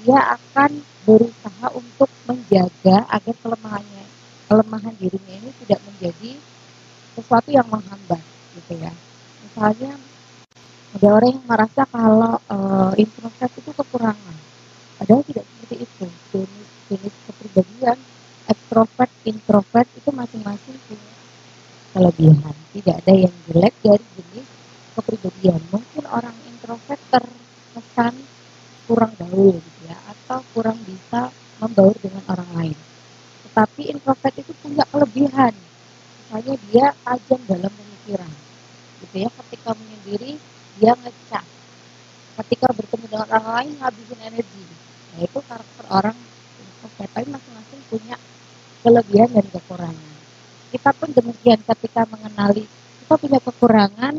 dia akan berusaha untuk menjaga agar kelemahan dirinya ini tidak menjadi sesuatu yang menghambat gitu ya. Misalnya ada orang yang merasa kalau introvert itu kekurangan, padahal tidak seperti itu. Jenis kepribadian ekstrovert, introvert itu masing-masing punya kelebihan. Tidak ada yang jelek dari jenis kepribadian. Mungkin orang introvert terkesan kurang gaul gitu ya, atau kurang bisa membaur dengan orang lain. Tetapi introvert itu punya kelebihan. Misalnya dia tajam dalam pemikiran. Gitu ya, ketika menyendiri dia ngecap. Ketika bertemu dengan orang lain ngabisin energi. Nah, itu karakter orang introvert. Tapi masing-masing punya kelebihan dan kekurangan. Kita pun demikian, ketika mengenali kita punya kekurangan,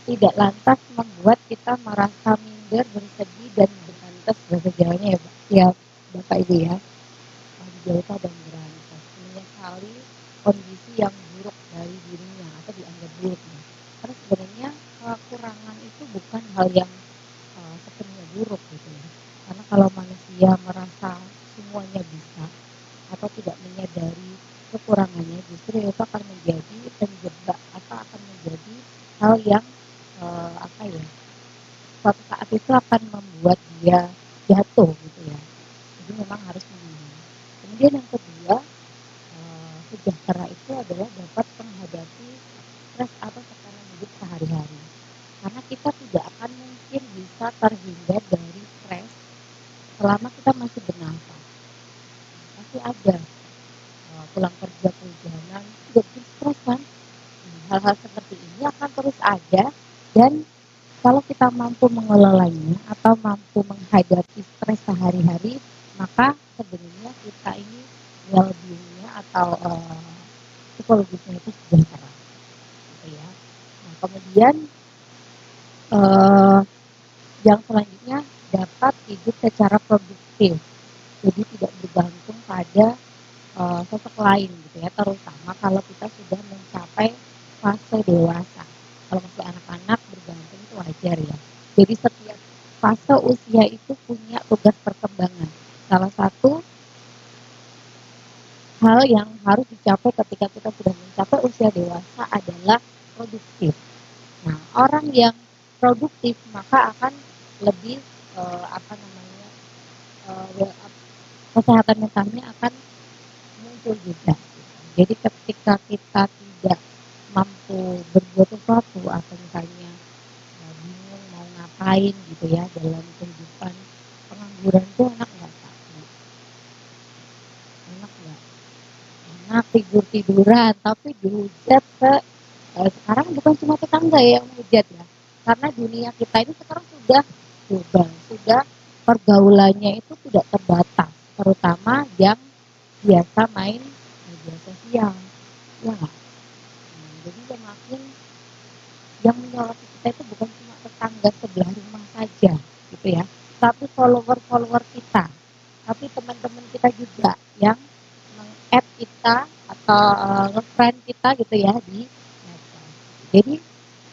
tidak lantas membuat kita merasa minder, bersedih, dan berantas bahasa Jawanya ya Bapak Ibu ya. Menjauh dan berantas, menyesali kondisi yang buruk dari dirinya atau dianggap buruk. Karena sebenarnya kekurangan itu bukan hal yang sepenuhnya buruk gitu ya. Karena kalau manusia merasa semuanya bisa atau tidak menyadari kekurangannya, justru itu akan menjadi penjebak atau akan menjadi hal yang suatu saat itu akan membuat dia jatuh gitu ya. Jadi memang harus mengenal. Kemudian yang kedua, sejahtera itu adalah dapat menghadapi stres atau tekanan hidup sehari-hari. Karena kita tidak akan mungkin bisa terhindar dari stres selama kita masih bernafas. Pasti ada pulang kerja kehujanan, juga bikin stres kan. Hal-hal seperti ini akan terus ada, dan kalau kita mampu mengelolanya atau mampu menghadapi stres sehari-hari, maka sebenarnya kita ini well-being-nya atau psikologisnya itu sejahtera. Gitu ya. Nah, kemudian yang selanjutnya dapat hidup secara produktif. Jadi tidak bergantung pada sosok lain gitu ya, terutama kalau kita sudah mencapai fase dewasa. Kalau masih anak-anak bergantung itu wajar ya. Jadi setiap fase usia itu punya tugas perkembangan. Salah satu hal yang harus dicapai ketika kita sudah mencapai usia dewasa adalah produktif. Nah, orang yang produktif maka akan lebih kesehatan mentalnya akan muncul juga. Jadi ketika kita tidak mampu berbuat sesuatu atau misalnya bingung mau ngapain gitu ya dalam kehidupan, pengangguran itu enak nggak Pak? Enak nggak? Enak tiduran, tapi dihujat sekarang bukan cuma tetangga yang menghujat ya, karena dunia kita ini sekarang sudah global, sudah pergaulannya itu tidak terbatas, terutama yang biasa main media sosial, ya nggak? Jadi semakin yang menyoroti kita itu bukan cuma tetangga sebelah rumah saja, gitu ya, tapi follower kita, tapi teman-teman kita juga yang meng-add kita atau nge-friend kita gitu ya di medsos. Jadi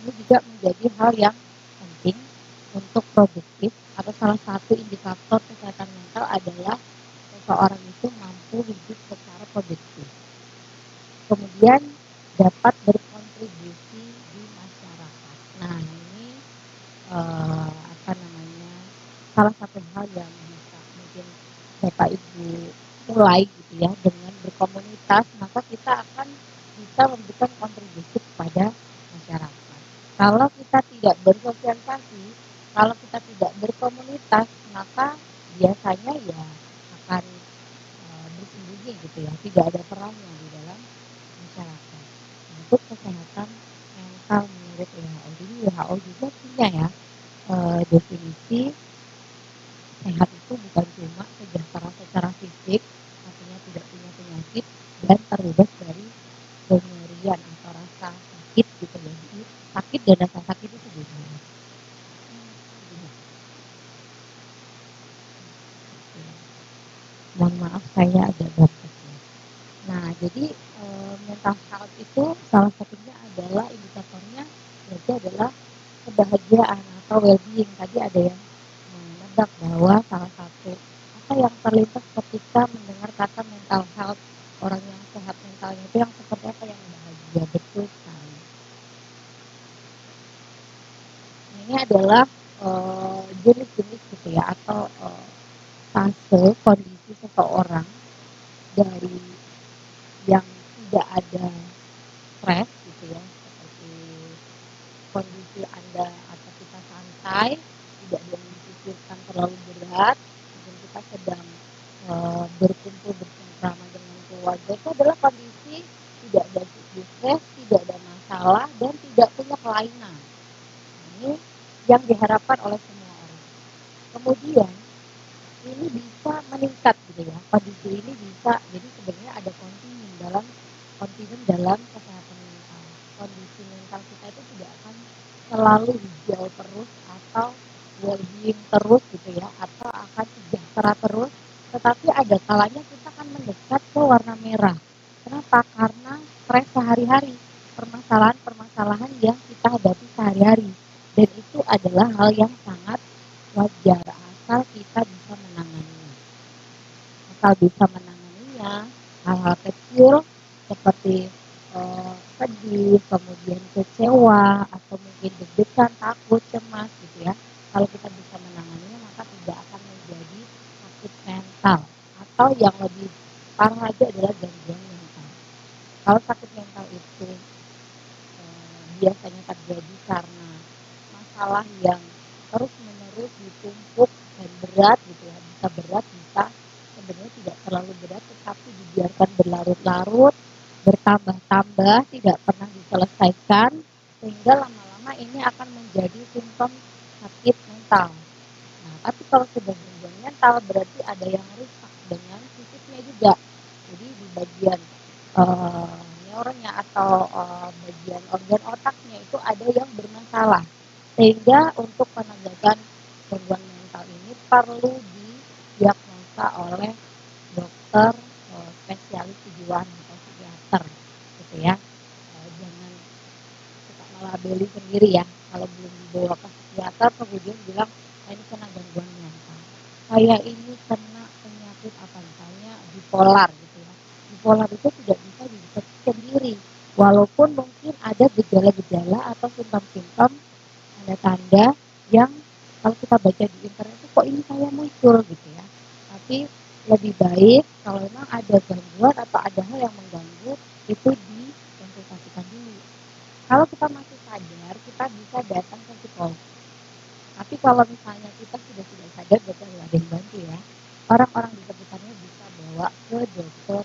ini juga menjadi hal yang penting untuk produktif, atau salah satu indikator kesehatan mental adalah seseorang itu mampu hidup secara produktif. Kemudian dapat berkontribusi di masyarakat. Nah, ini salah satu hal yang bisa mungkin Bapak Ibu mulai gitu ya, dengan berkomunitas, maka kita akan bisa memberikan kontribusi kepada masyarakat. Kalau kita tidak bersosialisasi, kalau kita tidak berkomunitas, maka biasanya ya akan bersembunyi gitu ya, tidak ada perannya di dalam masyarakat. Untuk kesehatan mental menurut WHO, jadi WHO juga punya ya definisi sehat itu bukan cuma sejahtera secara fisik, artinya tidak punya penyakit dan terbebas dari penyerian atau rasa sakit gitu ya. Jadi sakit dan rasa sakit itu beda. Mohon maaf saya agak batuk. Nah, jadi mental health itu salah satunya adalah indikatornya yaitu adalah kebahagiaan atau well-being. Tadi ada yang menebak bahwa salah satu apa yang terlintas ketika mendengar kata mental health, orang yang sehat mentalnya itu yang seperti apa, yang bahagia? Betul sekali. Nah, ini adalah jenis-jenis gitu ya, atau fase kondisi seseorang dari yang tidak ada stres gitu ya, seperti kondisi Anda atau kita santai, tidak memikirkan terlalu berat, mungkin kita sedang berkumpul bersama dengan keluarga, itu adalah kondisi tidak ada stres, tidak ada masalah, dan tidak punya kelainan. Ini yang diharapkan oleh semua orang. Kemudian ini bisa meningkat gitu ya, kondisi ini bisa, jadi sebenarnya ada kontinen dalam kesehatan mental. Kondisi mental kita itu tidak akan selalu hijau terus atau well-being terus gitu ya, atau akan sejahtera terus, tetapi ada kalanya kita akan mendekat ke warna merah. Kenapa? Karena stres sehari-hari, permasalahan-permasalahan yang kita hadapi sehari-hari, dan itu adalah hal yang sangat wajar asal kita bisa menanganinya. Hal-hal kecil seperti sedih, kemudian kecewa, atau mungkin deg-degan, takut, cemas gitu ya. Kalau kita bisa menanganinya, maka tidak akan menjadi sakit mental, atau yang lebih parah lagi adalah gangguan mental. Kalau sakit mental itu biasanya terjadi karena masalah yang terus-menerus ditumpuk dan berat gitu ya, bisa berat, bisa sebenarnya tidak terlalu berat, tetapi dibiarkan berlarut-larut, bertambah-tambah, tidak pernah diselesaikan, sehingga lama-lama ini akan menjadi simptom sakit mental. Nah, tapi kalau sudah gangguan mental berarti ada yang rusak dengan fisiknya juga. Jadi di bagian neuronnya atau bagian organ otaknya itu ada yang bermasalah. Sehingga untuk penegakan gangguan mental ini perlu didiagnosa oleh dokter spesialis kejiwaan atau psikiater gitu ya. Jangan suka melabeli sendiri ya, kalau belum dibawa ke psikiater kemudian bilang ini kena gangguan mental, saya ini kena penyakit apa, misalnya bipolar gitu ya. Bipolar itu tidak bisa dideteksi sendiri, walaupun mungkin ada gejala-gejala atau simptom-simptom, tanda-tanda yang kalau kita baca di internet itu kok ini saya muncul gitu ya. Tapi lebih baik kalau memang ada gangguan atau ada hal yang mengganggu itu dikonsultasikan dulu. Kalau kita masih sadar, kita bisa datang ke psikolog. Tapi kalau misalnya kita sudah tidak sadar, berarti ada yang bantu ya. Orang-orang di sekitarnya bisa bawa ke dokter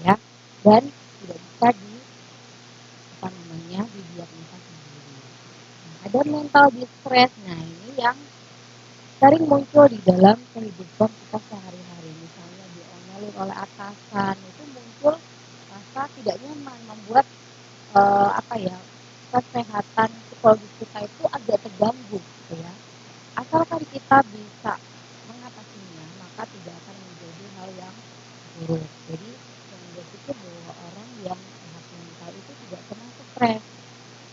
ya, dan tidak bisa didiagnosa sendiri. Nah, ada mental distress. Nah, ini yang sering muncul di dalam kehidupan kita sehari-hari. Misalnya diomelin oleh atasan, itu muncul rasa tidak nyaman, membuat kesehatan psikologis kita itu agak terganggu gitu ya. Asalkan kita bisa mengatasinya, maka tidak akan menjadi hal yang buruk. Jadi jangan berpikir bahwa orang yang sehat mental itu tidak pernah stres.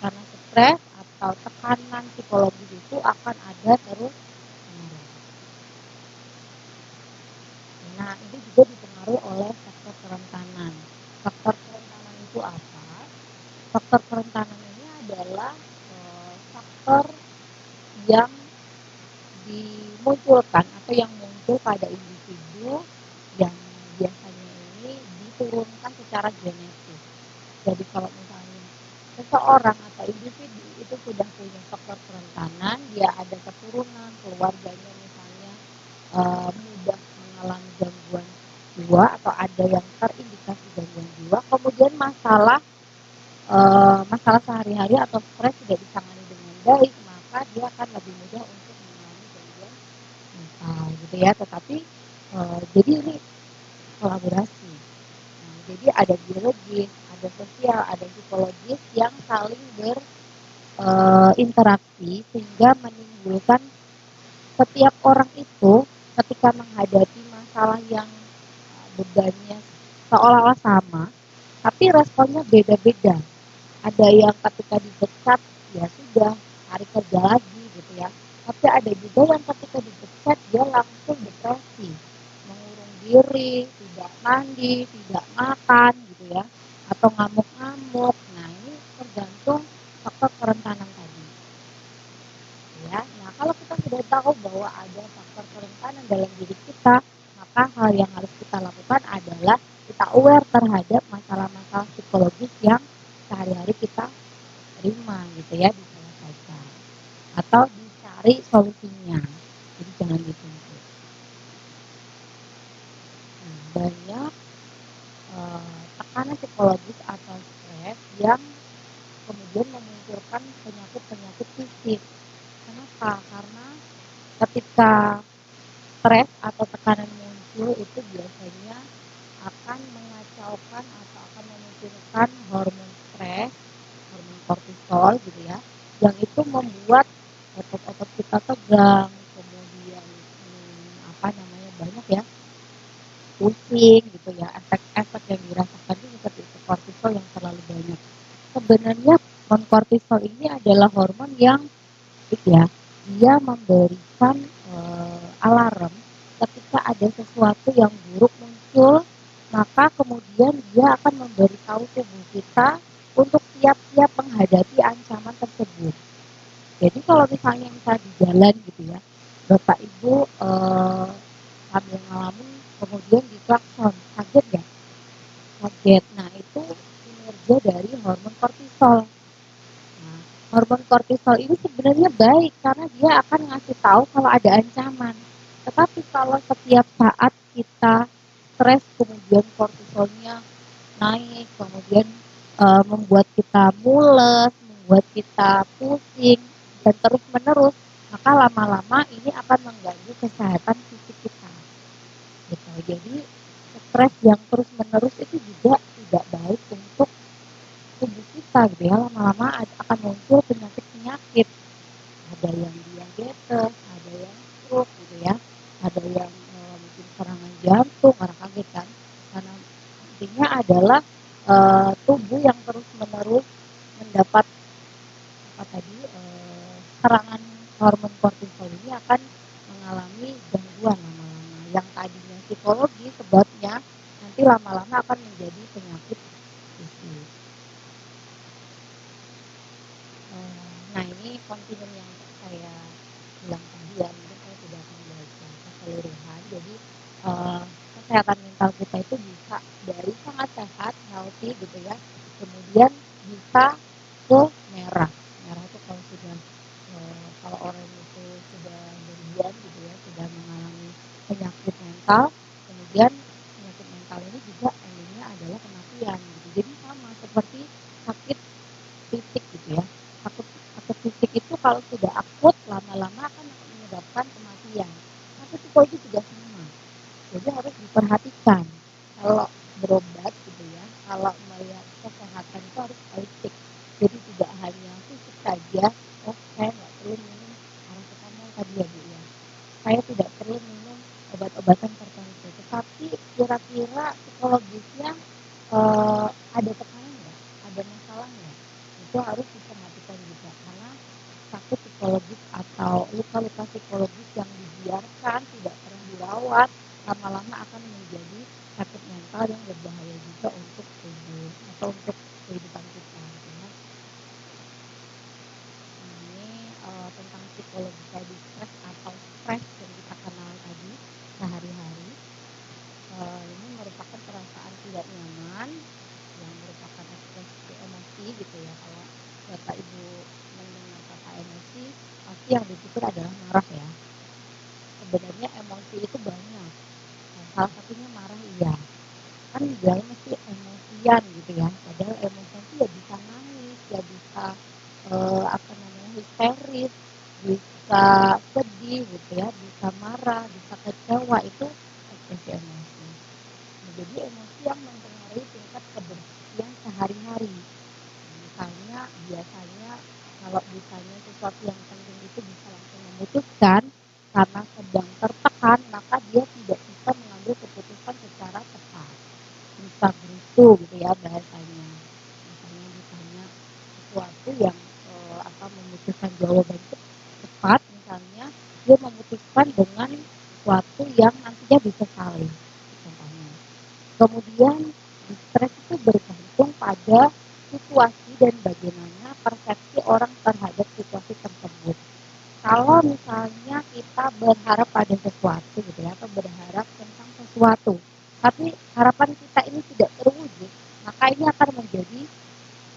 Karena stres atau tekanan psikologis itu akan ada terus. Nah, ini juga dipengaruhi oleh faktor kerentanan. Faktor kerentanan itu apa? Faktor kerentanan ini adalah faktor yang dimunculkan atau yang muncul pada individu yang biasanya ini diturunkan secara genetis. Jadi kalau misalnya seseorang atau individu itu sudah punya faktor kerentanan, dia ada keturunan, keluarganya misalnya mudah mengalami gangguan jiwa atau ada yang terindikasi gangguan jiwa, kemudian masalah sehari-hari atau stres tidak ditangani dengan baik, maka dia akan lebih mudah untuk mengalami gangguan mental gitu ya. Tetapi jadi ini kolaborasi. Nah, jadi ada biologis, ada sosial, ada psikologis yang saling berinteraksi sehingga menimbulkan setiap orang itu ketika menghadapi masalah yang bebannya seolah-olah sama, tapi responnya beda-beda. Ada yang ketika dipecat ya sudah hari kerja lagi gitu ya. Tapi ada juga yang ketika dipecat dia langsung depresi, mengurung diri, tidak mandi, tidak makan gitu ya, atau ngamuk-ngamuk. Nah ini tergantung faktor kerentanan tadi. Ya, nah kalau kita sudah tahu bahwa ada faktor kerentanan dalam diri kita, maka hal yang harus kita lakukan adalah kita aware terhadap masalah-masalah psikologis yang sehari-hari kita terima gitu ya, diselesaikan atau dicari solusinya. Jadi jangan dituntut. Nah, banyak tekanan psikologis atau stres yang kemudian memunculkan penyakit-penyakit fisik. Kenapa? Karena ketika stres atau tekanan muncul itu biasanya akan mengacaukan atau akan memunculkan hormon stres, hormon kortisol gitu ya, yang itu membuat otot-otot kita tegang, kemudian banyak ya, pusing gitu ya, efek-efek yang dirasakan itu seperti itu, kortisol yang terlalu banyak. Sebenarnya hormon kortisol ini adalah hormon yang ya, dia memberikan alarm ketika ada sesuatu yang buruk muncul, maka kemudian dia akan memberitahu tubuh kita untuk siap-siap menghadapi ancaman tersebut. Jadi kalau misalnya di jalan gitu ya, Bapak Ibu sambil ngalamin kemudian diklakson, kaget ya? Kaget. Nah itu kinerja dari hormon kortisol. Nah, hormon kortisol ini sebenarnya baik karena dia akan ngasih tahu kalau ada ancaman. Tetapi kalau setiap saat kita stres kemudian kortisolnya naik, kemudian membuat kita mules, membuat kita pusing dan terus menerus, maka lama-lama ini akan mengganggu kesehatan fisik kita. Gitu. Jadi stres yang terus menerus itu juga tidak baik untuk tubuh kita gitu ya, lama-lama akan muncul penyakit-penyakit, ada yang diabetes, ada yang stroke gitu ya, ada yang mungkin serangan jantung, orang kaget kan, karena intinya adalah tubuh yang terus-menerus mendapat serangan hormon kortisol ini akan mengalami gangguan lama-lama, yang tadinya psikologi sebabnya nanti lama-lama akan menjadi penyakit fisik. Nah ini kontinuen yang saya bilang tadi ya, mungkin saya tidak akan baca keseluruhan. Jadi kesehatan mental kita itu bisa dari sangat sehat, healthy gitu ya, kemudian bisa ke merah. Merah itu kalau sudah kalau orang itu sudah berlebihan gitu ya, sudah mengalami penyakit mental, kemudian penyakit mental ini juga endingnya adalah kematian gitu. Jadi sama seperti sakit fisik gitu ya. Sakit fisik itu kalau sudah akut lama-lama akan menyebabkan kematian. Sakit psikologi juga sama. Jadi harus diperhatikan. Kalau berobat gitu ya, kalau melihat kesehatan itu harus holistik. Jadi tidak hanya fisik saja. Oh, saya nggak perlu minum paracetamol tadi ya Bu ya. Saya tidak perlu minum obat-obatan tertentu. Tetapi kira-kira psikologisnya ada tekanan nggak? Ada masalah nggak? Itu harus diperhatikan juga karena sakit psikologis atau luka-luka psikologis yang dibiarkan tidak pernah dirawat lama-lama akan menjadi sakit mental yang berbahaya juga untuk tubuh atau untuk kehidupan kita. Ya. Ini tentang psikologi tadi, stres atau stres yang kita kenal tadi sehari-hari. Ini merupakan perasaan tidak nyaman yang merupakan ekspresi emosi gitu ya. Kalau Bapak Ibu mendengar kata emosi, pasti yang dipikir adalah marah ya. Sebenarnya emosi itu banyak. Salah satunya marah iya. Kan bilangnya mesti emosian gitu ya. Padahal emosian itu ya bisa nangis, ya bisa histeris, bisa sedih gitu ya, bisa marah, bisa kecewa, itu ekspresi emosi. Nah, jadi emosi yang mempengaruhi tingkat kebersihan sehari-hari. Misalnya biasanya kalau ditanya sesuatu yang penting itu bisa langsung memutuskan karena sedang tertekan, maka dia tidak bisa mengambil keputusan secara tepat. Bisa begitu gitu ya bahasanya. Misalnya ditanya sesuatu yang memutuskan jawaban cepat misalnya, dia memutuskan dengan sesuatu yang nantinya disesali. Contohnya. Kemudian stres itu bergantung pada situasi dan bagaimana persepsi orang terhadap situasi tersebut. Kalau misalnya kita berharap pada sesuatu gitu ya, atau berharap tentang sesuatu, tapi harapan kita ini tidak terwujud, maka ini akan menjadi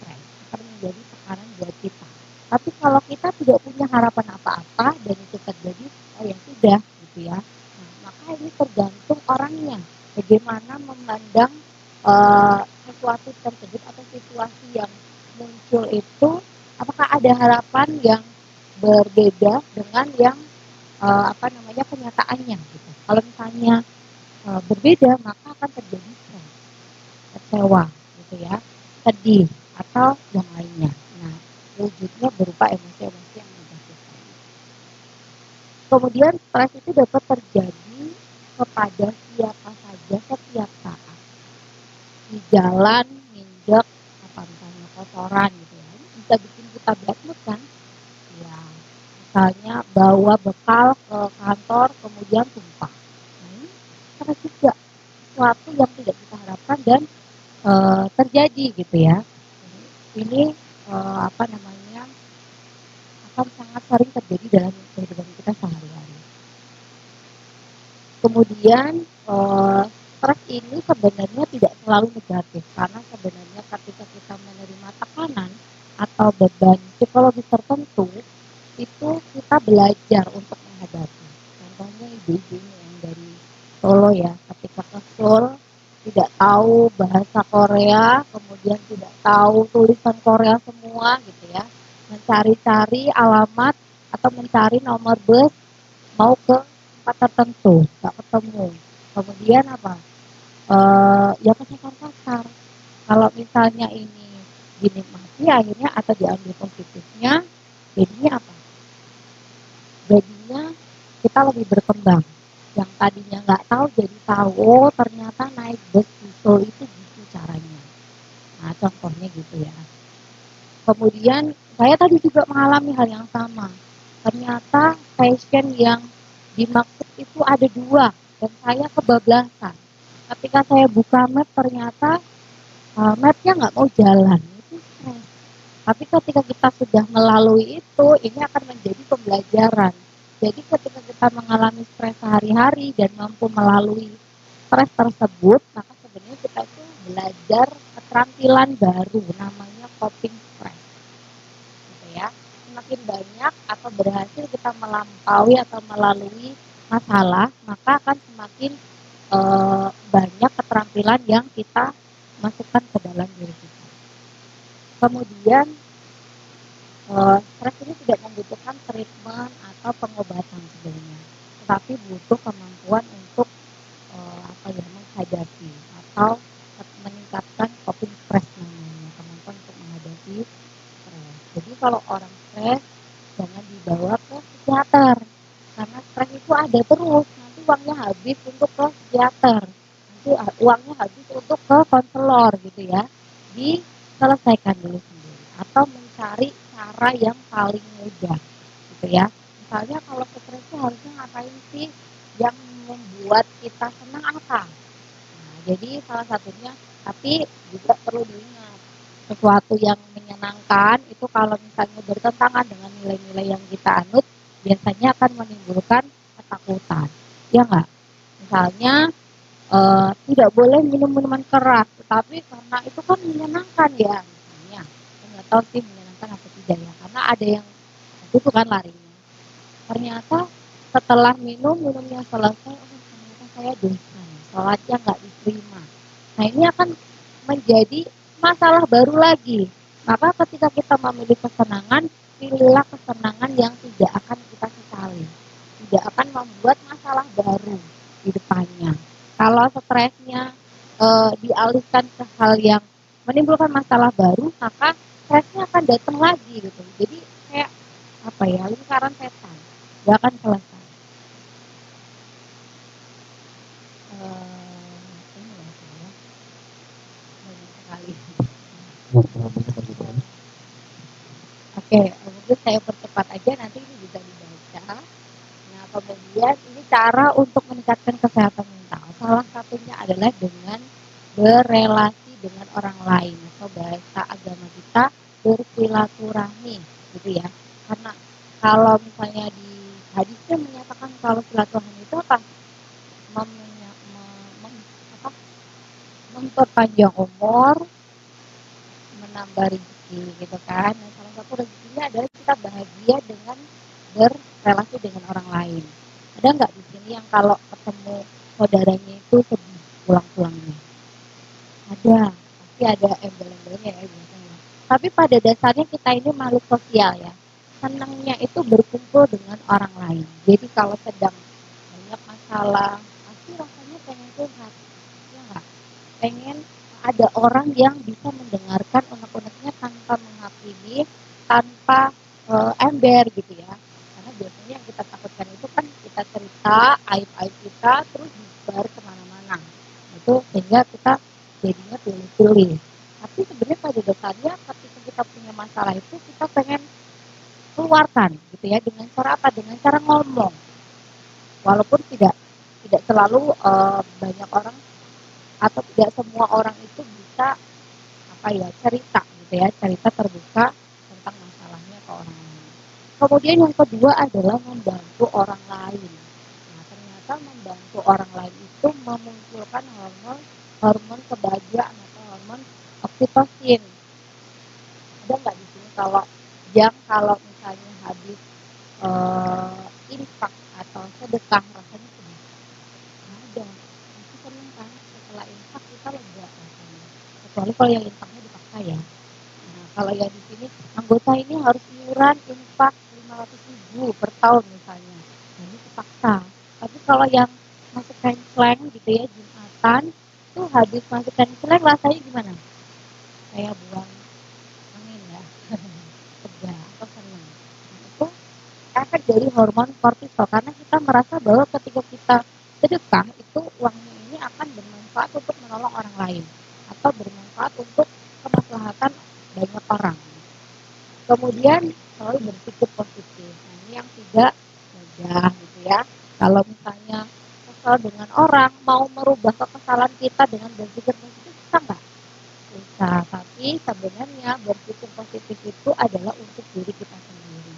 stres, akan menjadi tekanan buat kita. Tapi kalau kita tidak punya harapan apa-apa dan itu terjadi, oh ya sudah gitu ya. Nah, maka ini tergantung orangnya, bagaimana memandang sesuatu tersebut atau situasi yang muncul itu, apakah ada harapan yang berbeda dengan yang kenyataannya gitu. Kalau misalnya berbeda, maka akan terjadi stres, kecewa gitu ya, sedih atau yang lainnya. Nah, wujudnya berupa emosi-emosi yang negatif. Kemudian stres itu dapat terjadi kepada siapa saja setiap saat. Di jalan, nginjek, apa misalnya kotoran gitu ya, ini bisa bikin kita bad mood kan? Ya, misalnya bawa bekal ke kantor kemudian tumpah. Nah, ini stres juga, sesuatu yang tidak kita harapkan dan terjadi gitu ya. Ini akan sangat sering terjadi dalam kehidupan kita sehari-hari. Kemudian stres ini sebenarnya tidak selalu negatif, karena sebenarnya ketika kita menerima tekanan atau beban psikologis tertentu, itu kita belajar untuk menghadapi. Contohnya ibu-ibu yang dari Solo ya, ketika ke Solo tidak tahu bahasa Korea, kemudian tidak tahu tulisan Korea semua gitu ya, mencari-cari alamat atau mencari nomor bus mau ke tempat tertentu, nggak ketemu. Kemudian apa? Ya kesasar-kasar. Kalau misalnya ini dinikmati akhirnya atau diambil positifnya, jadinya apa? Jadinya kita lebih berkembang. Yang tadinya nggak tahu jadi tahu, oh ternyata naik bus itu gitu caranya. Nah contohnya gitu ya. Kemudian saya tadi juga mengalami hal yang sama. Ternyata fashion yang dimaksud itu ada dua dan saya kebablasan. Ketika saya buka map ternyata mapnya nggak mau jalan. Itu stres. Tapi ketika kita sudah melalui itu, ini akan menjadi pembelajaran. Jadi ketika kita mengalami stres sehari-hari dan mampu melalui stres tersebut, maka sebenarnya kita itu belajar keterampilan baru, namanya coping stress. Gitu ya. Semakin banyak atau berhasil kita melampaui atau melalui masalah, maka akan semakin banyak keterampilan yang kita masukkan ke dalam diri kita. Kemudian stres ini tidak membutuhkan treatment atau pengobatan sebenarnya, tetapi butuh kemampuan untuk menghadapi atau meningkatkan coping stress namanya, kemampuan untuk menghadapi stres. Jadi kalau orang stres jangan dibawa ke psikiater, karena stres itu ada terus, nanti uangnya habis untuk ke psikiater, nanti uangnya habis untuk ke konselor gitu ya. Diselesaikan dulu sendiri atau mencari cara yang paling mudah gitu ya. Misalnya kalau stres itu harusnya ngapain sih, yang membuat kita senang apa? Nah, jadi salah satunya, tapi juga perlu diingat, sesuatu yang menyenangkan itu kalau misalnya bertentangan dengan nilai-nilai yang kita anut, biasanya akan menimbulkan ketakutan. Ya enggak? Misalnya tidak boleh minum minuman keras, tetapi karena itu kan menyenangkan ya, misalnya, saya nggak tahu sih menyenangkan atau tidak ya, karena ada yang itu kan larinya. Ternyata setelah minumnya selesai, oh ternyata saya dosa, sholatnya nggak diterima. Nah ini akan menjadi masalah baru lagi. Maka ketika kita memilih kesenangan, pilihlah kesenangan yang tidak akan kita sesali, tidak akan membuat masalah baru di depannya. Kalau stresnya dialihkan ke hal yang menimbulkan masalah baru, maka stresnya akan datang lagi gitu. Jadi kayak lingkaran setan, gak akan selesai. Oke, mungkin saya percepat aja, nanti ini bisa dibaca. Nah, Kemudian ini cara untuk meningkatkan kesehatan mental. Salah satunya adalah dengan berelasi dengan orang lain, atau bahasa agama kita bersilaturahmi, gitu ya. Karena kalau misalnya di hadisnya menyatakan kalau silaturahmi itu apa? Memperpanjang umur, menambah rezeki, gitu kan. Nah, salah satu rezekinya adalah kita bahagia dengan berrelasi dengan orang lain. Ada nggak di sini yang kalau ketemu saudaranya itu sedih pulang-pulangnya? Ada, pasti ada embel-embelnya ya biasanya. Tapi pada dasarnya kita ini makhluk sosial ya. Senangnya itu berkumpul dengan orang lain. Jadi kalau sedang banyak masalah, pasti rasanya pengen curhat, ya nggak? Pengen ada orang yang bisa mendengarkan unek-uneknya tanpa menghakimi, tanpa ember gitu ya. Karena biasanya yang kita takutkan itu kan kita cerita aib-aib kita terus disebar kemana-mana. Itu sehingga kita jadinya pilih-pilih. Tapi sebenarnya pada dasarnya ketika kita punya masalah itu kita pengen keluarkan gitu ya, dengan cara apa? Dengan cara ngomong. Walaupun tidak selalu banyak orang atau tidak semua orang itu bisa cerita gitu ya, cerita terbuka tentang masalahnya ke orang lain. Kemudian yang kedua adalah membantu orang lain. Nah, ternyata membantu orang lain itu memunculkan hormon kebahagiaan atau hormon oksitosin. Ada nggak di sini kalau misalnya habis infak atau sedekah rasanya sedih? Ada, pasti seneng kan setelah infak kita lega rasanya. Kecuali kalau yang infaknya dipaksa ya. Nah, kalau yang di sini anggota ini harus iuran infak 500.000 per tahun misalnya. Nah, ini dipaksa. Tapi kalau yang masuk kenceleng gitu ya, Jumatan, tuh habis masuk kenceleng rasanya gimana? Kayak buang angin ya. Lega atau senang. Nah, itu efek dari hormon kortisol, karena kita merasa bahwa ketika kita sedekah itu uangnya ini akan bermanfaat untuk menolong orang lain atau bermanfaat untuk kemaslahatan banyak orang. Kemudian selalu berpikir positif. Nah, ini yang tidak mudah gitu ya. Kalau misalnya kesal dengan orang, mau merubah kekesalan kita dengan berpikir positif, bisa nggak? Bisa. Tapi sebenarnya berpikir positif itu adalah untuk diri kita sendiri.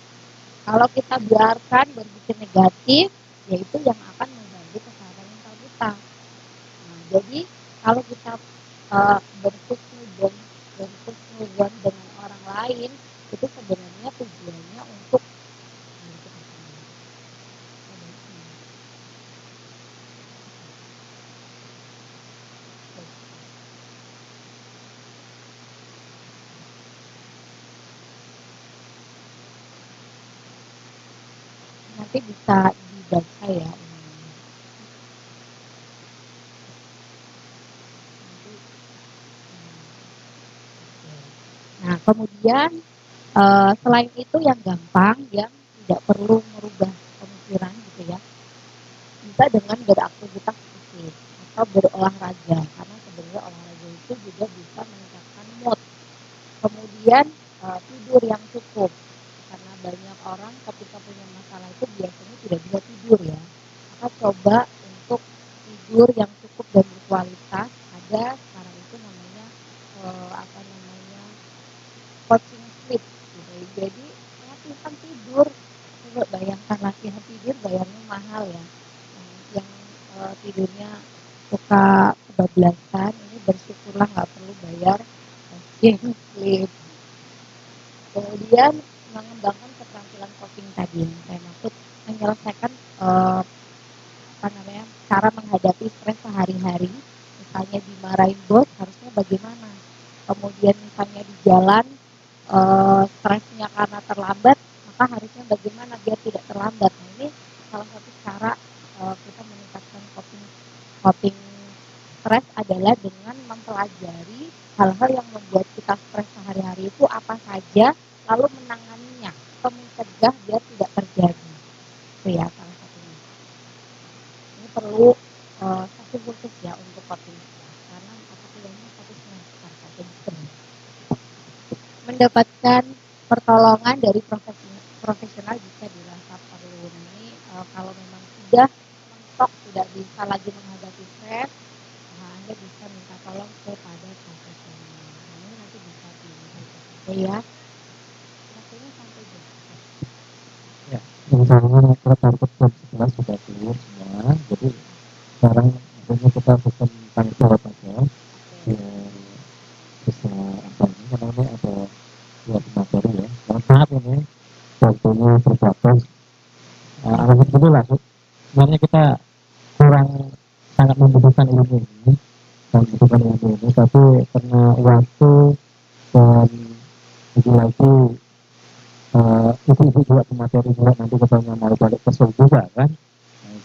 Kalau kita biarkan berpikir negatif, yaitu yang akan mengganggu kesehatan mental kita. Nah, jadi kalau kita berhusnuzon dengan orang lain, itu sebenarnya tujuannya untuk diri kita sendiri. Nanti bisa dibaca ya. Nah, kemudian selain itu yang gampang, yang tidak perlu merubah pemikiran gitu ya, bisa dengan beraktivitas fisik atau berolahraga, karena sebenarnya olahraga itu juga bisa meningkatkan mood. Kemudian tidur yang cukup, karena banyak orang ketika punya masalah itu biasanya tidak bisa tidur ya. Maka coba untuk tidur yang cukup dan berkualitas. Ada sekarang itu namanya coaching sleep gitu. Jadi latihan tidur, coba bayangkan latihan tidur bayarnya mahal ya. Yang tidurnya suka kebablasan, ini bersyukurlah nggak perlu bayar coaching sleep. Kemudian mengembangkan keterampilan coping tadi yang saya maksud, menyelesaikan cara menghadapi stres sehari-hari. Misalnya dimarahin bos, harusnya bagaimana? Kemudian misalnya di jalan stresnya karena terlambat, maka harusnya bagaimana biar tidak terlambat. Nah, ini salah satu cara kita meningkatkan coping stres adalah dengan mempelajari hal-hal yang membuat kita stres sehari-hari itu apa saja, lalu menanganinya atau mencegah biar tidak terjadi. Itu ya salah satunya. Ini perlu satu khusus ya untuk coping stres, karena apabila satu semester satu semester mendapatkan pertolongan dari profesional jika dirasa perlu. Ini kalau memang sudah mentok, tidak bisa lagi menghadapi stres, Anda bisa minta tolong kepada profesional. Nah, ini nanti bisa dilihat ya. Kira-kira sampai jam. Ya, misalnya target jam 11 sudah keluar semua, jadi sekarang akhirnya kita pesan tentang jawab aja. Bisa apa ini namanya ada dua materi ya. Mohon maaf ini waktunya terbatas. Alhamdulillah sebenarnya kita kurang sangat membutuhkan ilmu ini, tapi karena waktu dan lagi itu juga materi juga nanti katanya mau balik ke Seoul juga kan.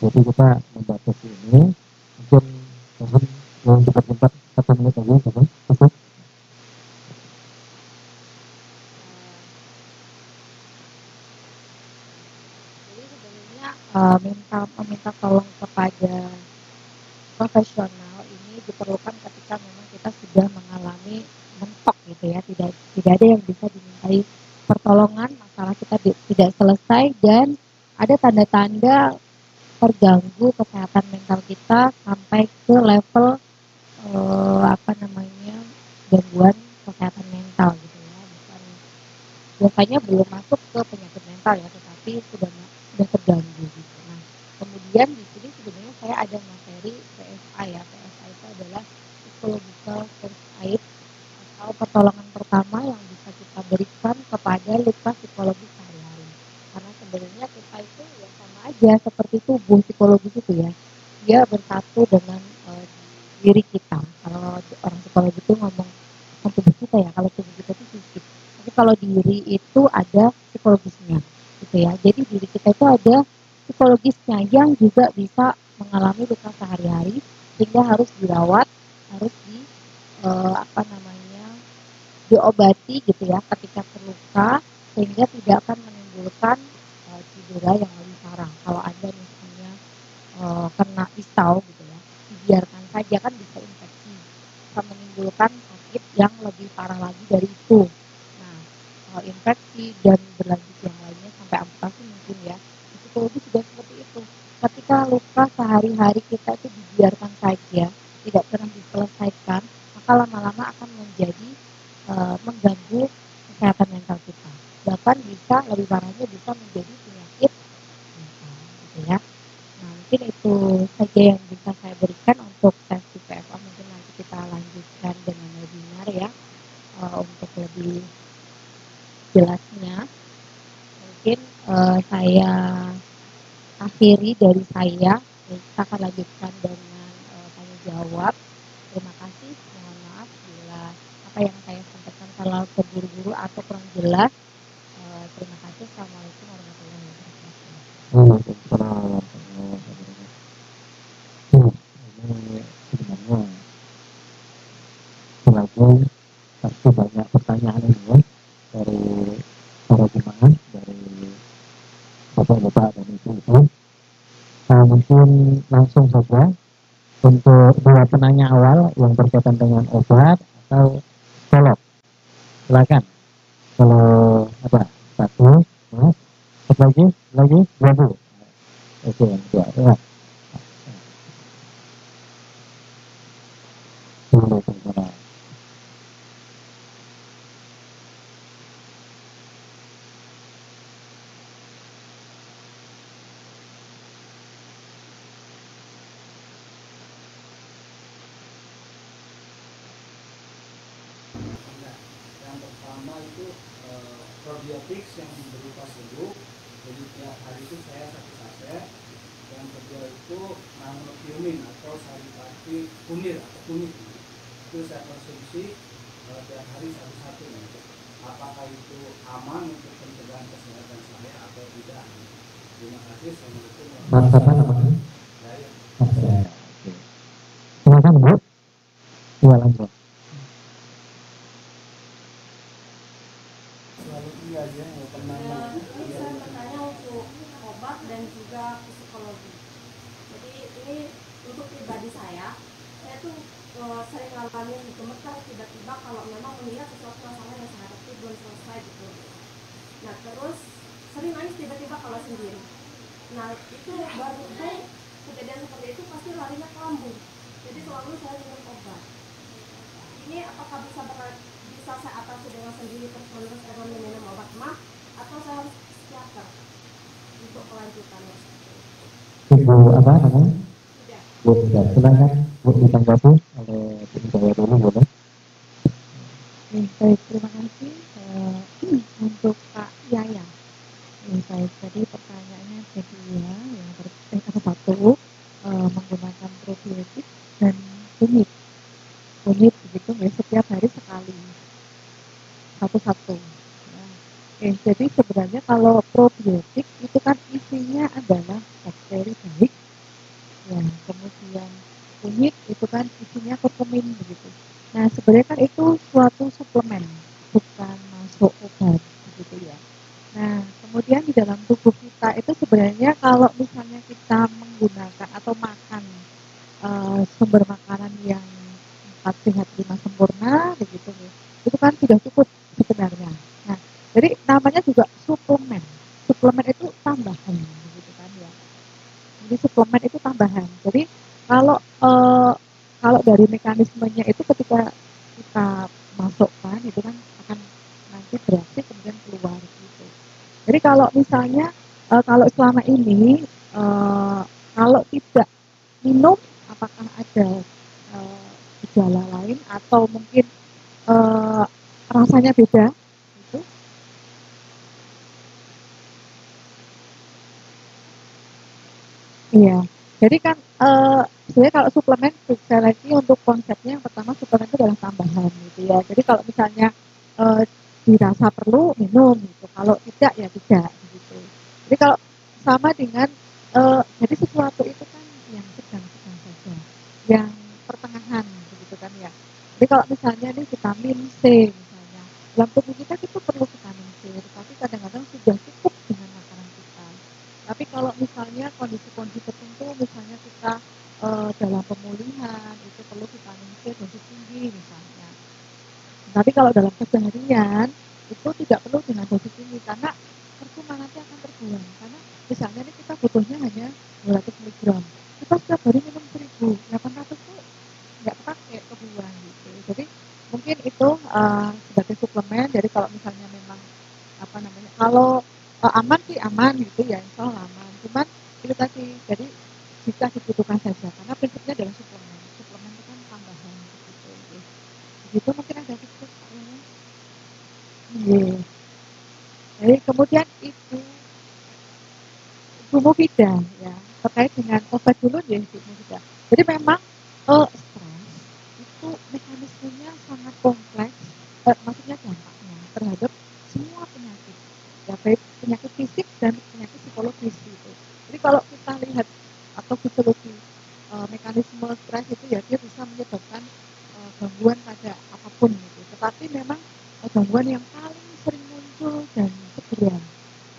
Jadi kita membatasi ini mungkin yang cepat-cepat 1 menit lagi cukup. Jadi sebenarnya meminta tolong kepada profesional ini diperlukan ketika memang kita sudah mengalami mentok gitu ya, tidak ada yang bisa dimintai pertolongan, masalah kita tidak selesai dan ada tanda-tanda terganggu kesehatan mental kita sampai ke level gangguan kesehatan mental gitu ya, bukan biasanya belum masuk ke penyakit mental ya, tetapi sudah terganggu gitu. Nah, kemudian di sini sebenarnya saya ada materi PSA ya. PSA itu adalah psychological first aid atau pertolongan pertama yang bisa kita berikan kepada luka psikologi sehari-hari. Karena sebenarnya kita itu ya sama aja seperti tubuh psikologis itu ya. Dia bersatu dengan diri kita. Kalau orang psikologi itu ngomong tubuh kita ya, kalau tubuh kita itu fisik. Tapi kalau diri itu ada psikologisnya, gitu ya. Jadi diri kita itu ada psikologisnya yang juga bisa mengalami luka sehari-hari sehingga harus dirawat, harus diobati gitu ya ketika terluka sehingga tidak akan menimbulkan cedera yang lebih parah. Kalau Anda misalnya kena pisau gitu ya, dibiarkan saja kan bisa infeksi, bisa menimbulkan sakit yang lebih parah lagi dari itu. Nah, infeksi dan berlanjut yang lainnya sampai amputasi mungkin ya. Psikologi sudah seperti itu. Ketika luka sehari-hari kita itu dibiarkan saja, tidak pernah diselesaikan, maka lama-lama akan menjadi mengganggu kesehatan mental kita. Bahkan bisa lebih parahnya bisa menjadi penyakit mental, gitu ya. Nah, mungkin itu saja yang bisa saya berikan untuk sesi PFA. Mungkin nanti kita lanjutkan dengan webinar ya, untuk lebih jelasnya. Mungkin saya akhiri dari saya. Kita akan lanjutkan dengan tanya jawab. Terima kasih. Mohon maaf bila apa yang saya sampaikan kalau terburu-buru atau kurang jelas. Terima kasih. Assalamualaikum warahmatullahi wabarakatuh. Ini sebenarnya selalu pasti banyak pertanyaan ini dari para jemaah, dari bapak-bapak dan ibu-ibu. Mungkin langsung saja untuk dua penanya awal yang berkaitan dengan obat atau psikolog. Silakan. Kalau apa? Satu, mas, lagi, dua bu. Oke, dua. Ya. Probiotik yang berupa serbuk, jadi tiap hari itu saya satu saset. Yang kedua itu nanothiumin atau saripati kunir atau kunyit, itu saya konsumsi tiap hari satu-satu. Apakah itu aman untuk pencegahan kesehatan saya atau tidak? Terima kasih. Assalamualaikum warahmatullahi wabarakatuh. Silakan Bu. Silakan Bu. Saya bertanya untuk obat dan juga psikologi. Jadi ini untuk pribadi saya tuh sering ngalamin gemetar tiba-tiba kalau memang melihat sesuatu masalah yang saya belum selesai gitu. Nah terus sering nangis tiba-tiba kalau sendiri. Nah itu baru kejadian seperti itu pasti larinya ke lambung. Jadi selalu saya minum obat. Ini apakah bisa saya atasi dengan sendiri terus saya minum obat mah, atau saya harus ke psikiater untuk kelanjutannya? Ibu apa namanya? Sudah. Bu Ida, silakan Bu ditanggapi oleh Bu Ida dulu boleh. Baik, terima kasih untuk Pak Yaya. Baik, jadi pertanyaannya jadi ya, yang satu menggunakan probiotik dan kunyit begitu ya, setiap hari sekali satu-satu. Nah, jadi sebenarnya kalau probiotik itu kan isinya adalah bakteri baik, ya kemudian kunyit itu kan isinya kurkumin begitu. Nah sebenarnya kan itu suatu suplemen, bukan masuk obat begitu ya. Nah, kemudian di dalam tubuh kita itu sebenarnya kalau misalnya kita menggunakan atau makan sumber makanan yang 4 sehat 5 sempurna begitu nih, itu kan sudah cukup sebenarnya. Nah, jadi namanya juga suplemen. Suplemen itu tambahan begitu kan ya. Jadi suplemen itu tambahan. Jadi kalau dari mekanismenya itu ketika kita masukkan itu kan akan nanti bereaksi kemudian keluar gitu. Jadi kalau misalnya kalau selama ini kalau tidak minum, apakah ada gejala lain atau mungkin rasanya beda? Gitu. Iya. Jadi kan sebenarnya kalau suplemen sekali lagi untuk konsepnya yang pertama suplemen itu adalah tambahan gitu ya. Jadi kalau misalnya dirasa perlu minum gitu. Kalau tidak ya tidak gitu. Jadi kalau sama dengan jadi sesuatu itu kan yang sedang-sedang saja, yang pertengahan begitu kan ya. Jadi kalau misalnya ini vitamin C misalnya, dalam tubuh kita itu perlu vitamin C, tapi kadang-kadang sudah cukup dengan makanan kita. Tapi kalau misalnya kondisi-kondisi tertentu, misalnya kita dalam pemulihan itu perlu vitamin C dosis tinggi misalnya. Tapi kalau dalam keseharian itu tidak perlu dengan dosis tinggi karena percuma nanti akan terbuang. Karena misalnya ini kita butuhnya hanya 200 mg, kita setiap hari minum 1000, 800 itu nggak pakai, kebuang gitu. Jadi mungkin itu sebagai suplemen. Jadi kalau misalnya memang apa namanya, kalau aman sih aman gitu ya, insya Allah aman. Cuman itu tadi, jadi jika dibutuhkan saja, karena prinsipnya adalah suplemen. Suplemen itu kan tambahan gitu. Begitu mungkin ada tips Pak ya. Iya. Jadi kemudian itu Mufida ya, terkait dengan obat dulu ya Ibu Mufida. Jadi memang stres itu mekanismenya sangat kompleks, maksudnya dampaknya terhadap semua penyakit, ya baik penyakit fisik dan penyakit psikologis gitu. Jadi kalau kita lihat atau fisiologi mekanisme stres itu ya dia bisa menyebabkan gangguan pada apapun gitu. Tetapi memang gangguan yang paling sering muncul dan segera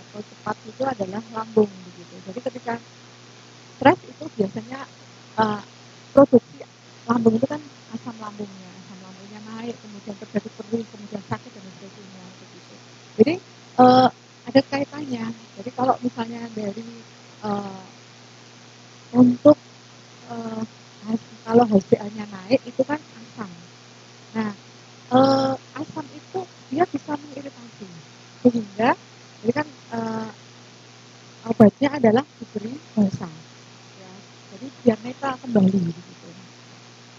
atau cepat itu adalah lambung begitu. Jadi ketika stres itu biasanya produksi lambung itu kan asam lambungnya naik, kemudian terjadi perih, kemudian sakit dan sebagainya begitu. Jadi ada kaitannya. Jadi kalau misalnya dari untuk kalau HbA-nya naik itu kan asam. Nah, asam itu dia bisa mengiritasi sehingga jadi kan obatnya adalah diberi basa, ya. Jadi biar netral kembali begitu.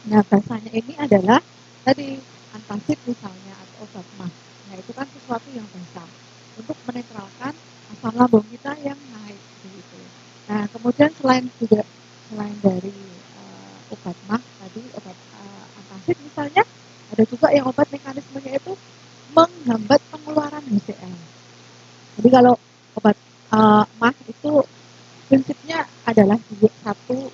Nah, basanya ini adalah tadi antacid misalnya atau obat mah. Nah, itu kan sesuatu yang basa untuk menetralkan asam lambung kita yang naik begitu. Nah, kemudian selain dari obat mah tadi, obat antacid misalnya, ada juga yang obat mekanismenya itu menghambat pengeluaran HCl. Jadi kalau obat mah itu prinsipnya adalah satu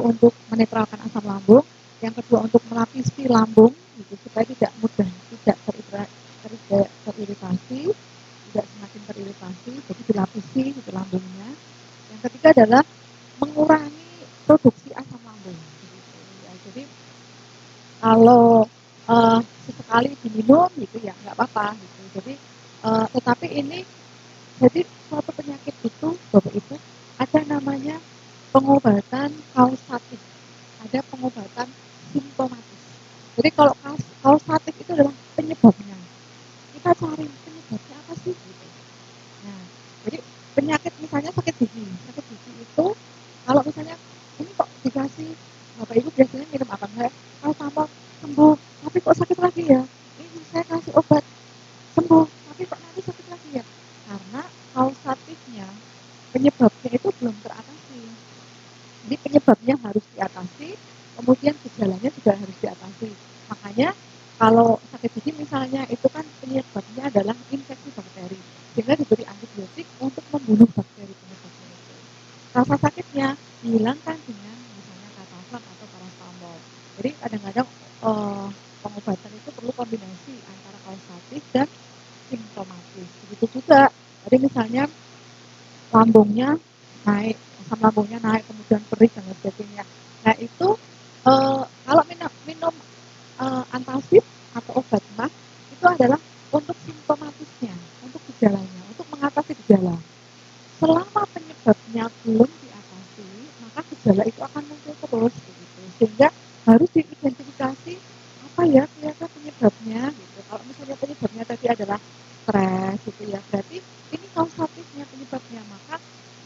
untuk menetralkan asam lambung, yang kedua untuk melapisi lambung gitu supaya tidak teriritasi, tidak semakin teriritasi, jadi dilapisi gitu lambungnya. Yang ketiga adalah mengurangi produksi asam lambung gitu ya. Jadi kalau sesekali diminum gitu ya nggak apa-apa gitu. Jadi tetapi ini Jadi suatu penyakit itu, Bapak Ibu, ada namanya pengobatan kausatif, ada pengobatan simptomatis. Jadi kalau kausatif itu adalah penyebabnya. Kita cari penyebabnya apa sih gitu. Nah, jadi penyakit misalnya sakit gigi itu kalau misalnya ini kok dikasih Bapak Ibu biasanya minum apa enggak? Kalau tambah sembuh, tapi kok sakit lagi ya? Ini saya kasih obat sembuh, tapi kok nanti sakit lagi ya? Karena kausatifnya, penyebabnya itu belum teratasi. Jadi penyebabnya harus diatasi, kemudian gejalanya juga harus diatasi. Makanya kalau sakit gigi misalnya itu kan penyebabnya adalah infeksi bakteri, sehingga diberi antibiotik untuk membunuh bakteri penyebabnya itu. Rasa sakitnya dihilangkan dengan misalnya katasan atau paracetamol. Jadi kadang-kadang pengobatan itu perlu kombinasi antara kausatif dan simptomatis. Begitu juga, jadi misalnya lambungnya naik, asam lambungnya naik, kemudian perih dan sebagainya. Nah itu kalau minum antacid atau obat mah itu adalah untuk simptomatisnya, untuk gejalanya, untuk mengatasi gejala. Selama penyebabnya belum diatasi, maka gejala itu akan muncul terus begitu. Sehingga harus diidentifikasi apa ya ternyata penyebabnya gitu. Kalau misalnya penyebabnya tadi adalah stres gitu ya, berarti ini kausatifnya penyebabnya, maka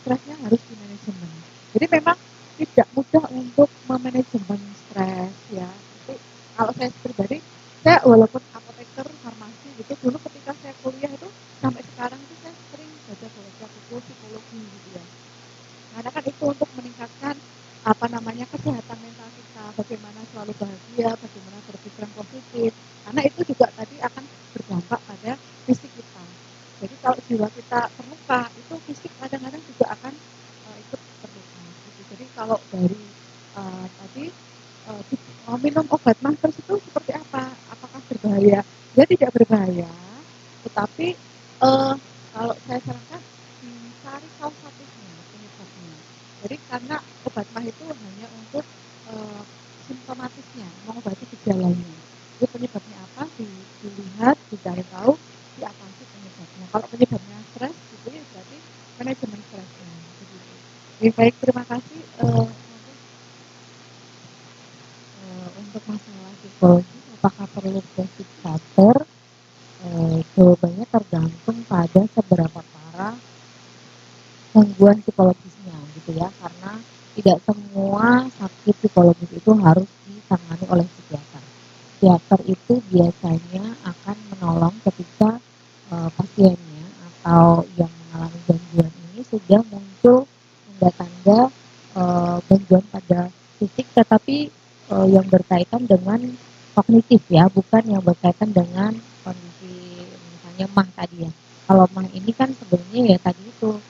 stresnya harus dimanajemen. Jadi memang tidak mudah untuk memanajemen stres ya. Tapi kalau saya pribadi, saya walaupun apoteker farmasi gitu, dulu ketika saya kuliah itu sampai sekarang itu saya sering baca buku psikologi gitu ya. Karena kan itu untuk meningkatkan kesehatan mental kita, bagaimana selalu bahagia, bagaimana berpikiran positif. Karena itu juga tadi akan berdampak pada fisik kita. Jadi kalau jiwa kita terluka, itu fisik kadang-kadang juga akan ikut terluka. Gitu. Jadi kalau dari tadi minum obat masters itu seperti apa? Apakah berbahaya? Dia tidak berbahaya, tetapi kalau saya sarankan dicari kausatifnya, penyebabnya. Jadi karena obat mah itu hanya untuk simptomatisnya, mengobati gejalanya. Jadi penyebabnya apa? Dilihat, dicari tahu, diatasi penyebabnya. Kalau penyebabnya stres, itu ya berarti manajemen stresnya. Begitu. Baik, terima kasih. Untuk masalah psikologi, apakah perlu ke psikiater? Jawabannya tergantung pada seberapa parah gangguan psikologisnya gitu ya, karena tidak semua sakit psikologis itu harus ditangani oleh psikiater. Psikiater itu biasanya akan menolong ketika pasiennya atau yang mengalami gangguan ini sudah muncul tanda-tanda gangguan pada fisik, tetapi yang berkaitan dengan kognitif ya, bukan yang berkaitan dengan kondisi misalnya mah tadi ya. Kalau mah ini kan sebenarnya ya tadi itu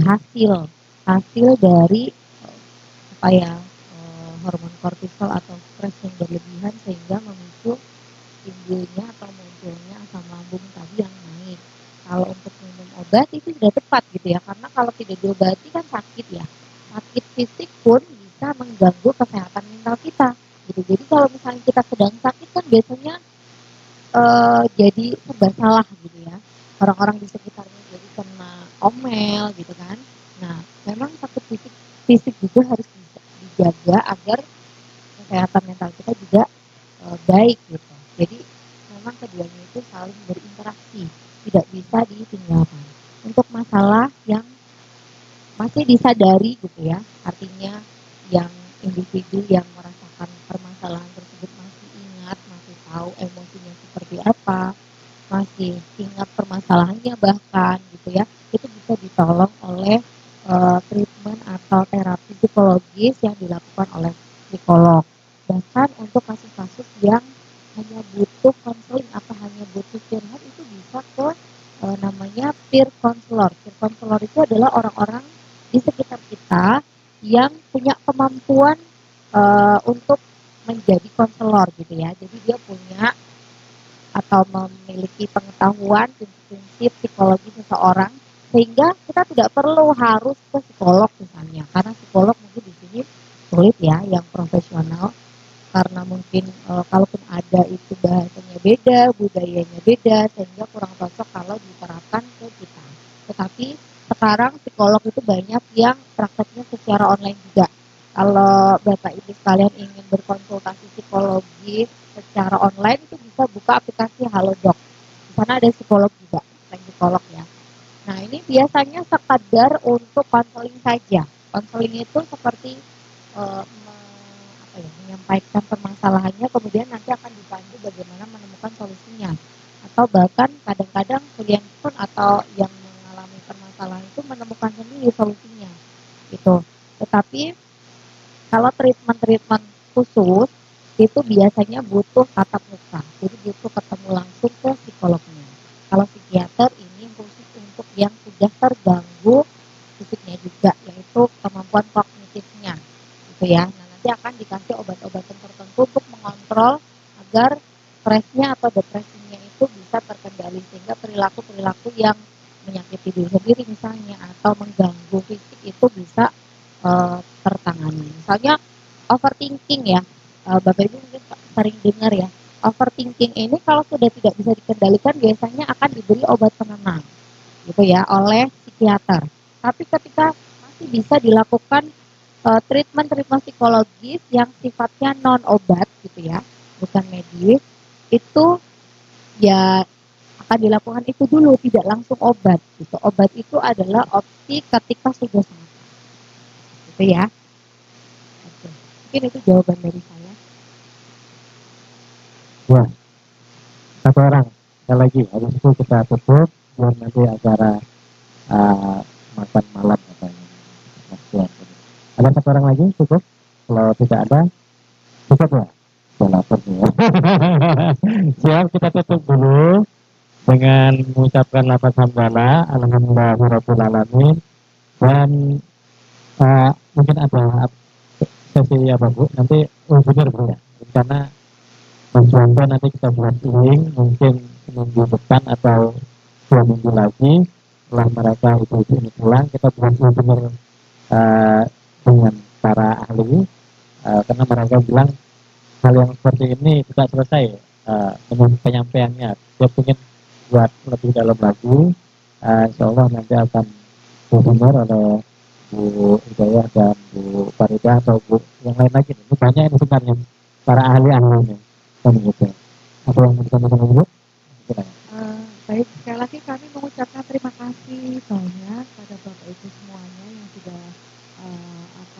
hasil dari hormon kortisol atau stres yang berlebihan sehingga memicu timbulnya atau munculnya asam lambung tadi yang naik. Kalau untuk minum obat itu sudah tepat gitu ya, karena kalau tidak diobati kan sakit ya. Sakit fisik pun bisa mengganggu kesehatan mental kita. Gitu. Jadi kalau misalnya kita sedang sakit kan biasanya jadi serba salah gitu ya. Orang-orang di sekitarnya jadi kena omel gitu kan. Nah, memang sakit fisik juga harus dijaga agar kesehatan mental kita juga baik gitu. Jadi memang keduanya itu saling berinteraksi, tidak bisa ditinggalkan. Untuk masalah yang masih disadari gitu ya, artinya yang individu yang merasakan permasalahan tersebut masih ingat, masih tahu emosinya seperti apa, masih ingat permasalahannya bahkan gitu ya, itu bisa ditolong oleh treatment atau terapi psikologis yang dilakukan oleh psikolog. Bahkan untuk kasus-kasus yang hanya butuh konseling atau hanya butuh curhat itu bisa ke namanya peer counselor. Peer counselor itu adalah orang-orang di sekitar kita yang punya kemampuan untuk menjadi konselor gitu ya. Jadi dia punya atau memiliki pengetahuan prinsip psikologi seseorang sehingga kita tidak perlu harus ke psikolog misalnya, karena psikolog mungkin di sini sulit ya yang profesional, karena mungkin kalaupun ada itu bahasanya beda, budayanya beda, sehingga kurang cocok kalau diterapkan ke kita. Tapi sekarang psikolog itu banyak yang prakteknya secara online juga. Kalau Bapak Ibu sekalian ingin berkonsultasi psikologi secara online itu bisa buka aplikasi Halodoc. Di sana ada psikolog juga, selain psikolog ya. Nah ini biasanya sekadar untuk konseling saja. Konseling itu seperti menyampaikan permasalahannya, kemudian nanti akan dibantu bagaimana menemukan solusinya. Atau bahkan kadang-kadang klien pun atau yang mengalami permasalahan itu menemukan sendiri solusinya. Gitu. Tetapi kalau treatment khusus itu biasanya butuh tatap muka, jadi butuh ketemu langsung ke psikolognya. Kalau psikiater ini khusus untuk yang sudah terganggu fisiknya juga, yaitu kemampuan kognitifnya, gitu ya. Nah, nanti akan dikasih obat-obatan tertentu untuk mengontrol agar stresnya atau depresinya itu bisa terkendali, sehingga perilaku-perilaku yang menyakiti diri sendiri misalnya atau mengganggu fisik itu bisa tertangani. Misalnya overthinking ya, Bapak Ibu mungkin sering dengar ya, overthinking ini kalau sudah tidak bisa dikendalikan biasanya akan diberi obat penenang gitu ya oleh psikiater. Tapi ketika masih bisa dilakukan treatment psikologis yang sifatnya non obat gitu ya, bukan medis, itu ya akan dilakukan itu dulu, tidak langsung obat gitu. Obat itu adalah opsi ketika sudah sembuh. Gitu ya. Oke. Mungkin itu jawaban dari saya. Ya, satu orang. Sekali lagi, habis itu kita tutup biar nanti acara makan malam katanya. Ada satu orang lagi cukup? Kalau tidak ada, cukup ya? Saya lapar nih ya. Siap, kita tutup dulu dengan mengucapkan lafaz hamdalah, alhamdulillahirabbil alamin. Dan mungkin ada sesi apa Bu? Nanti benar Bu ya. Karena Mas Wanto nanti kita buat link mungkin minggu depan atau 2 minggu lagi setelah mereka itu ini pulang, kita buat webinar dengan para ahli karena mereka bilang hal yang seperti ini tidak selesai penyampaiannya. Dia ingin buat lebih dalam lagi. Insya Allah nanti akan webinar oleh Bu Hidayah dan Bu Farida atau Bu yang lain lagi. Ini banyak ini sebenarnya para ahli-ahlinya. Gitu. Apa yang bisa disampaikan Ibu? Baik, sekali lagi kami mengucapkan terima kasih banyak pada Bapak Ibu semuanya yang sudah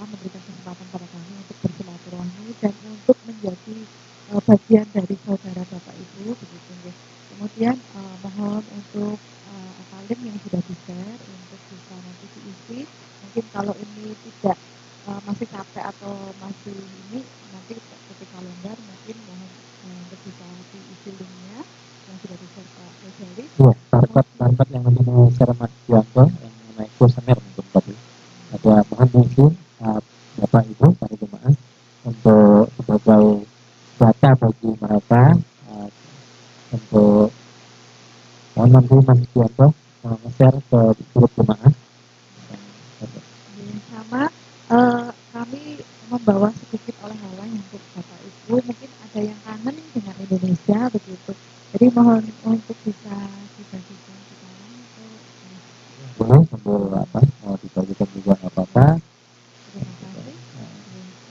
memberikan kesempatan pada kami untuk bersilaturahmi dan untuk menjadi bagian dari saudara Bapak Ibu begitu ya. Kemudian mohon untuk link yang sudah di-share untuk bisa nanti diisi. Mungkin kalau ini tidak masih capek atau masih ini nanti ketika longgar mungkin mohon untuk bisa diisi linknya yang sudah di-share Pak Rosali. Iya, target yang nanti di-share Mas Yanto yang mengenai kuesioner untuk tadi. Ada mohon diisi Bapak Ibu para jemaah untuk sebagai data bagi mereka untuk mohon nanti Mas Yanto share ke grup jemaah. Sama kami membawa sedikit oleh-oleh untuk Bapak Ibu, mungkin ada yang kangen dengan Indonesia begitu. Jadi mohon untuk bisa dibagikan sekarang boleh sambil mau dibagikan juga nggak apa-apa. Terima kasih.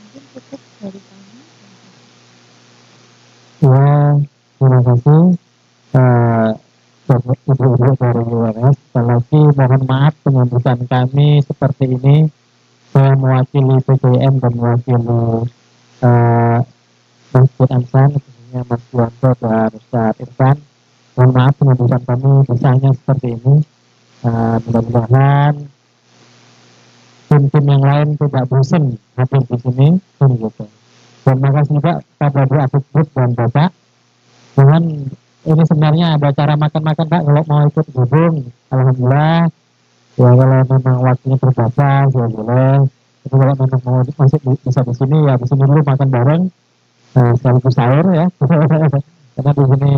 Mungkin cukup dari kami. Ya, terima kasih Ibu-ibu dari UNS. Sekali lagi mohon maaf penyambutan kami seperti ini. Saya mewakili PJM dan mewakili Mas Amsan, khususnya Mas Yuwanto dan Ustaz Irfan. Mohon maaf penyambutan kami bisanya seperti ini. Mudah-mudahan tim-tim yang lain tidak bosan hadir di sini. Gitu. Dan makasih juga kepada Bu Afif dan Bapak. Mohon ini sebenarnya ada cara makan-makan Pak, kalau mau ikut gabung, alhamdulillah. Ya kalau memang waktunya terbatas ya boleh. Tapi kalau memang mau masih bisa di sini ya di sini dulu makan bareng sekaligus sahur ya. Karena di sini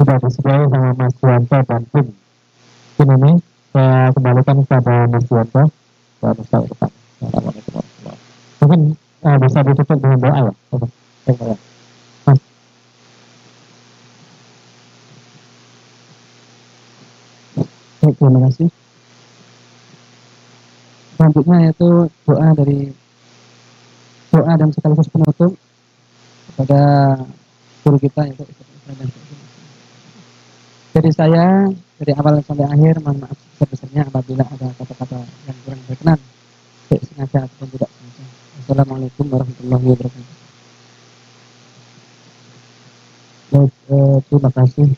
sudah disediakan sama Mas Yuwanto dan tim. Ini saya kembalikan kepada Mas Yuwanto dan Ustaz Irfan. Assalamualaikum warahmatullahi wabarakatuh. Mungkin bisa ditutup dengan doa ya. Baik, terima kasih. selanjutnya yaitu doa dan sekaligus penutup kepada guru kita yaitu Jadi saya dari awal sampai akhir mohon maaf sebesarnya apabila ada kata-kata yang kurang berkenan, baik sengaja ataupun tidak sengaja. Assalamualaikum warahmatullahi wabarakatuh. Baik, terima kasih.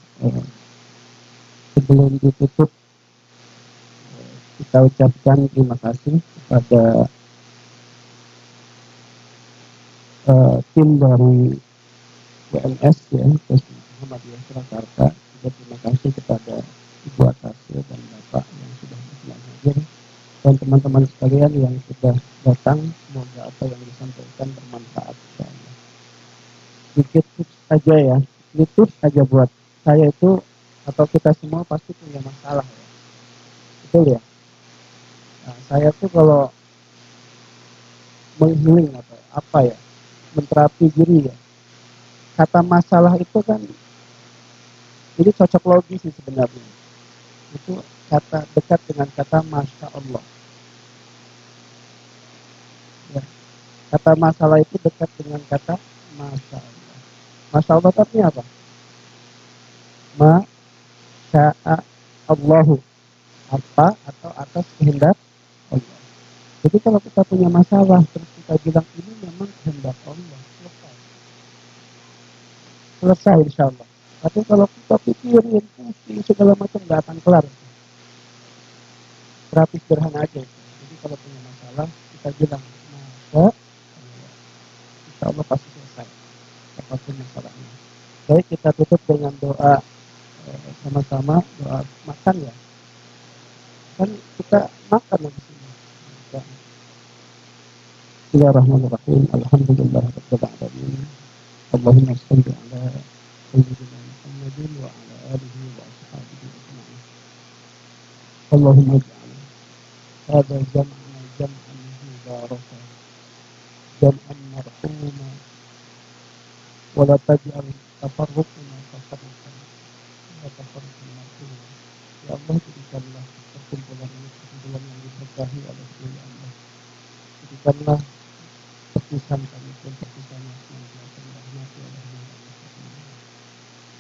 Sebelum ditutup, kita ucapkan terima kasih kepada tim dari WMS ya, Muhammadiyah Surakarta. Terima kasih kepada Ibu Atasya dan Bapak yang sudah hadir dan teman-teman sekalian yang sudah datang. Semoga apa yang disampaikan bermanfaat. Sedikit tips saja ya, ini tips saja buat saya itu atau kita semua pasti punya masalah ya, betul ya. Nah, saya tuh kalau menghealing atau apa ya, menterapi diri ya, kata masalah itu kan ini cocok logis sih sebenarnya. Itu kata dekat dengan kata Masya Allah. Ya. Kata masalah itu dekat dengan kata Masya Allah. Masya Allah artinya apa? Masya Allahu. Apa atau atas kehendak Allah. Jadi kalau kita punya masalah terus kita bilang ini memang kehendak Allah, selesai insya Allah. Tapi kalau kita pikirin pusing segala macam nggak akan kelar. Terapi sederhana aja. Jadi kalau punya masalah kita bilang Masya Allah, insya Allah pasti selesai apapun masalahnya. Baik, kita tutup dengan doa sama-sama, doa makan ya. Kan kita makan di sini. Bismillahirrahmanirrahim. Alhamdulillahirabbil alamin. Allahumma shalli ala sayyidina Muhammadin wa ala alihi wa ashabihi ajma'in. Allahumma ij'al hadha jam'ana jam'an mubarakan jam'an marhuma wa la taj'al tafarruqana tafarruqan wa tafarruqan marhuma. Ya Allah, jadikanlah perkumpulan ini perkumpulan yang diberkahi oleh Allah. Jadikanlah perpisahan kami pun perpisahan yang senantiasa dirahmati oleh Allah.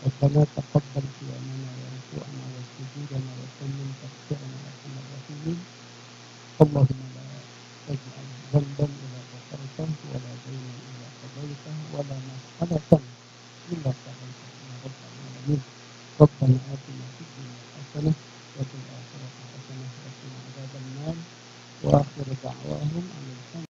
Rabbana taqabbal qiyamana wa ruku'ana wa sujudana wa tammin taqsirana wa arhamar rahimin. Allahumma la taj'al dhanban illa ghafartah wa la daynan illa qadaitah wa la mas'alatan illa qadaitah ya rabbal alamin. Rabbana atina fid dunya hasanah wa fil akhirati hasanah wa qina adzaban nar. Wa akhiru da'wahum alhamdulillah.